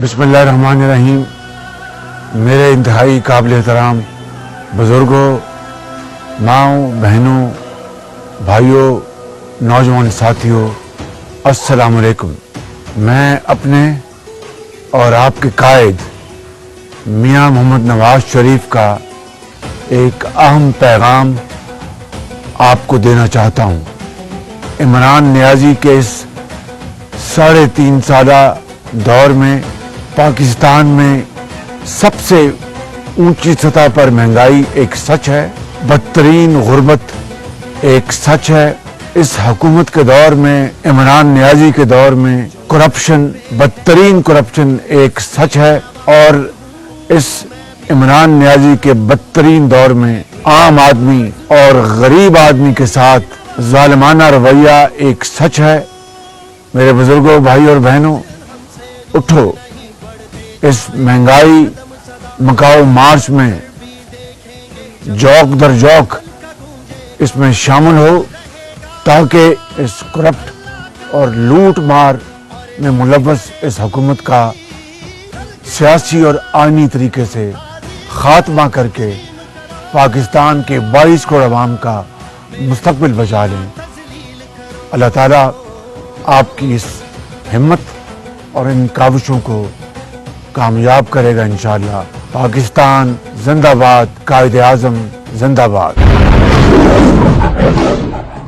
बिस्मिल्लाहिर्रहमानिर्रहीम। मेरे इंतहाई काबिल एहतराम बुज़ुर्गों, माँओं, बहनों, भाइयों, नौजवान साथियों, अस्सलाम वालेकुम। मैं अपने और आपके कायद मियाँ मोहम्मद नवाज शरीफ का एक अहम पैगाम आपको देना चाहता हूँ। इमरान नियाज़ी के इस 3.5 साला दौर में पाकिस्तान में सबसे ऊंची सतह पर महंगाई एक सच है, बदतरीन गुर्बत एक सच है। इस हुकूमत के दौर में, इमरान नियाज़ी के दौर में करप्शन, बदतरीन करप्शन एक सच है। और इस इमरान नियाज़ी के बदतरीन दौर में आम आदमी और गरीब आदमी के साथ जालिमाना रवैया एक सच है। मेरे बुजुर्गों, भाई और बहनों, उठो, इस महंगाई मकाओ मार्च में जौक दर जौक इसमें शामिल हो, ताकि इस करप्ट और लूट मार में मुलव्वस इस हुकूमत का सियासी और आईनी तरीके से खात्मा करके पाकिस्तान के 22 करोड़ अवाम का मुस्तकबिल बचा लें। अल्लाह ताला आपकी इस हिम्मत और इन काविशों को कामयाब करेगा इंशाअल्लाह। पाकिस्तान जिंदाबाद, कायदे आज़म जिंदाबाद।